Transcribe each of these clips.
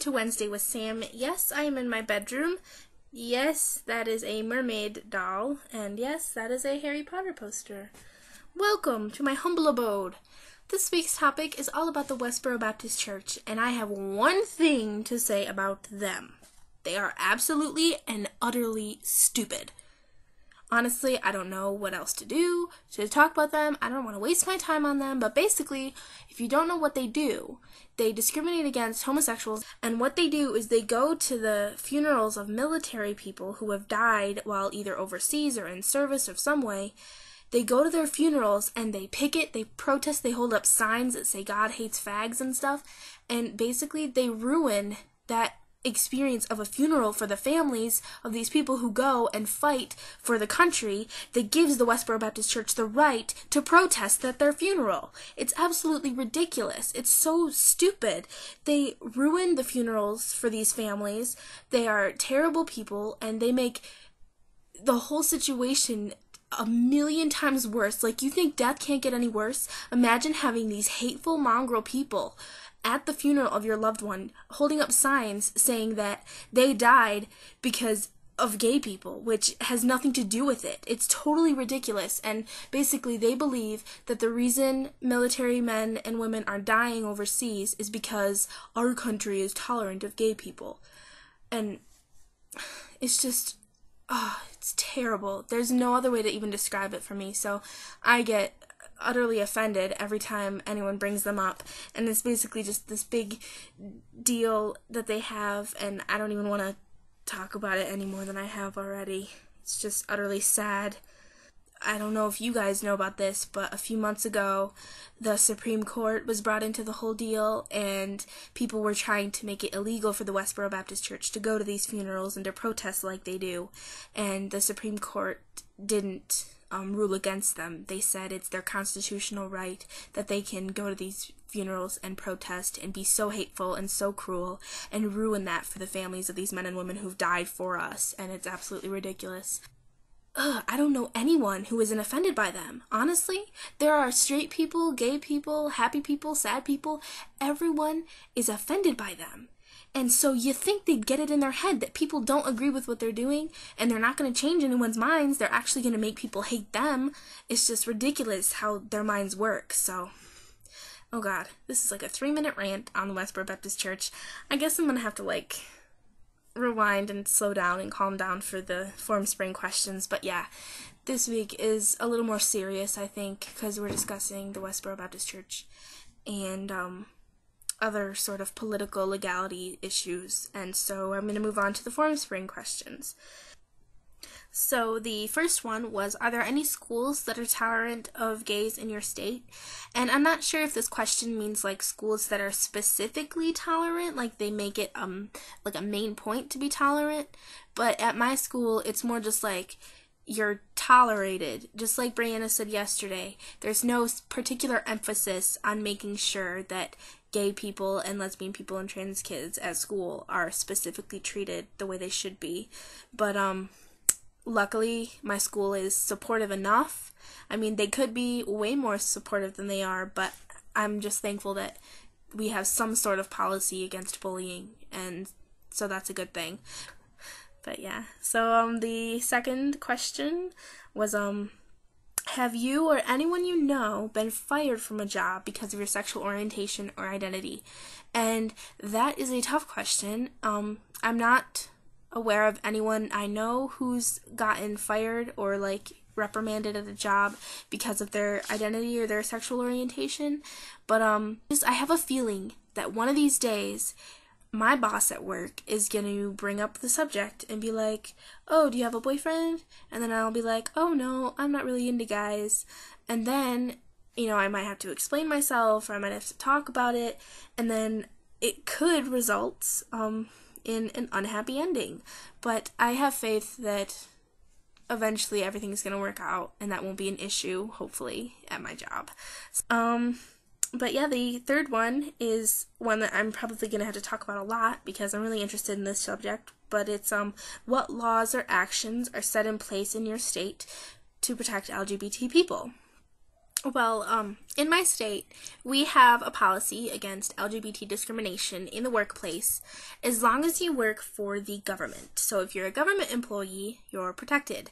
to Wednesday with Sam. Yes, I am in my bedroom. Yes, that is a mermaid doll. And yes, that is a Harry Potter poster. Welcome to my humble abode. This week's topic is all about the Westboro Baptist Church, and I have one thing to say about them. They are absolutely and utterly stupid. Honestly, I don't know what else to do to talk about them. I don't want to waste my time on them, but basically, if you don't know what they do, they discriminate against homosexuals, and what they do is they go to the funerals of military people who have died while either overseas or in service of some way. They go to their funerals and they picket, they protest, they hold up signs that say God hates fags and stuff, and basically they ruin that experience of a funeral for the families of these people who go and fight for the country that gives the Westboro Baptist Church the right to protest at their funeral. It's absolutely ridiculous. It's so stupid. They ruin the funerals for these families. They are terrible people, and they make the whole situation a million times worse. Like, you think death can't get any worse? Imagine having these hateful mongrel people at the funeral of your loved one holding up signs saying that they died because of gay people, which has nothing to do with it. It's totally ridiculous, and basically they believe that the reason military men and women are dying overseas is because our country is tolerant of gay people. And it's just, it's terrible. There's no other way to even describe it for me, so I get utterly offended every time anyone brings them up, and it's basically just this big deal that they have, and I don't even want to talk about it any more than I have already. It's just utterly sad. I don't know if you guys know about this, but a few months ago, the Supreme Court was brought into the whole deal, and people were trying to make it illegal for the Westboro Baptist Church to go to these funerals and to protest like they do, and the Supreme Court didn't rule against them. They said it's their constitutional right that they can go to these funerals and protest and be so hateful and so cruel and ruin that for the families of these men and women who've died for us, and it's absolutely ridiculous. I don't know anyone who isn't offended by them. Honestly, there are straight people, gay people, happy people, sad people. Everyone is offended by them. And so you think they'd get it in their head that people don't agree with what they're doing, and they're not going to change anyone's minds. They're actually going to make people hate them. It's just ridiculous how their minds work. So, oh God, this is like a 3-minute rant on the Westboro Baptist Church. I guess I'm going to have to rewind and slow down and calm down for the Form Spring questions. But yeah, this week is a little more serious, I think, because we're discussing the Westboro Baptist Church and other sort of political legality issues, and so I'm going to move on to the Form Spring questions. So the first one was, are there any schools that are tolerant of gays in your state? And I'm not sure if this question means like schools that are specifically tolerant, like they make it like a main point to be tolerant, but at my school it's more just like you're tolerated. Just like Brianna said yesterday, there's no particular emphasis on making sure that gay people and lesbian people and trans kids at school are specifically treated the way they should be. But luckily my school is supportive enough. I mean, they could be way more supportive than they are, but I'm just thankful that we have some sort of policy against bullying, and so that's a good thing. But yeah, so the second question was, have you or anyone you know been fired from a job because of your sexual orientation or identity? And that is a tough question. I'm not aware of anyone I know who's gotten fired or reprimanded at a job because of their identity or their sexual orientation. But I have a feeling that one of these days my boss at work is going to bring up the subject and be like, oh, do you have a boyfriend? And then I'll be like, oh, no, I'm not really into guys. And then, I might have to explain myself, or I might have to talk about it, and then it could result in an unhappy ending. But I have faith that eventually everything's going to work out, and that won't be an issue, hopefully, at my job. But yeah, the third one is one that I'm probably going to have to talk about a lot because I'm really interested in this subject, but it's what laws or actions are set in place in your state to protect LGBT people? Well, in my state, we have a policy against LGBT discrimination in the workplace as long as you work for the government. So if you're a government employee, you're protected.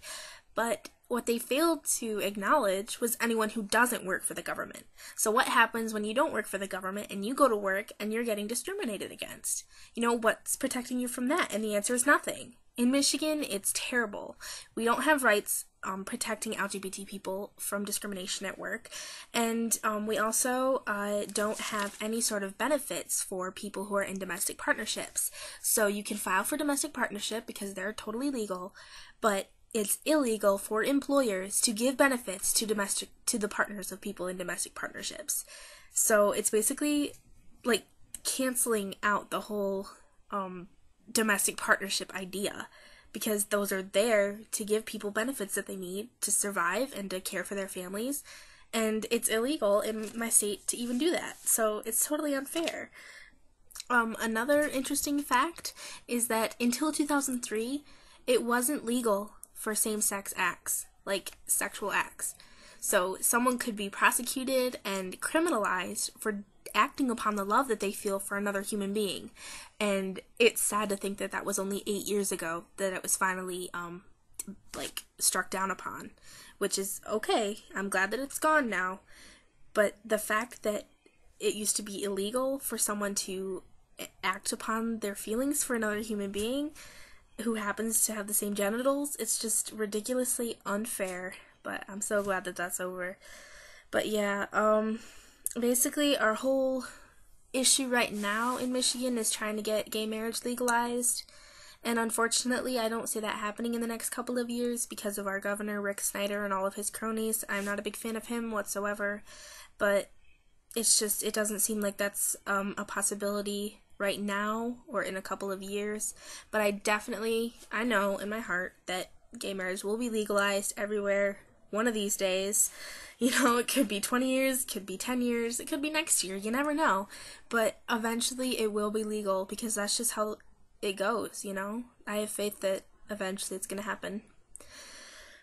But what they failed to acknowledge was anyone who doesn't work for the government. So what happens when you don't work for the government and you go to work and you're getting discriminated against? You know, what's protecting you from that? And the answer is nothing. In Michigan, it's terrible. We don't have rights protecting LGBT people from discrimination at work, and we also don't have any sort of benefits for people who are in domestic partnerships. So you can file for domestic partnership because they're totally legal, but it's illegal for employers to give benefits to the partners of people in domestic partnerships. So it's basically like canceling out the whole domestic partnership idea, because those are there to give people benefits that they need to survive and to care for their families, and it's illegal in my state to even do that, so it's totally unfair. Another interesting fact is that until 2003, it wasn't legal for same-sex acts, like sexual acts. So someone could be prosecuted and criminalized for acting upon the love that they feel for another human being. And it's sad to think that that was only 8 years ago that it was finally struck down upon, which is okay. I'm glad that it's gone now. But the fact that it used to be illegal for someone to act upon their feelings for another human being who happens to have the same genitals, it's just ridiculously unfair. But I'm so glad that that's over. But yeah, basically our whole issue right now in Michigan is trying to get gay marriage legalized, and unfortunately I don't see that happening in the next couple of years because of our governor Rick Snyder and all of his cronies. I'm not a big fan of him whatsoever, but it's just, it doesn't seem like that's a possibility right now or in a couple of years. But I know in my heart that gay marriage will be legalized everywhere one of these days. You know, it could be 20 years, it could be 10 years, it could be next year, you never know. But eventually it will be legal because that's just how it goes, you know? I have faith that eventually it's gonna happen.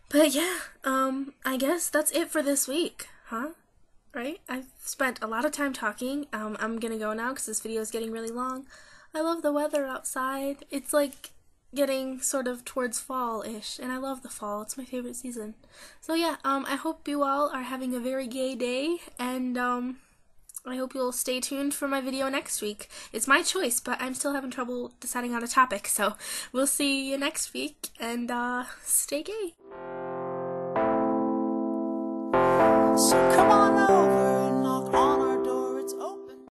But yeah, I guess that's it for this week, huh? Right? I've spent a lot of time talking. I'm gonna go now because this video is getting really long. I love the weather outside. It's like getting sort of towards fall-ish, and I love the fall. It's my favorite season. So yeah, I hope you all are having a very gay day, and I hope you'll stay tuned for my video next week. It's my choice, but I'm still having trouble deciding on a topic, so we'll see you next week, and stay gay.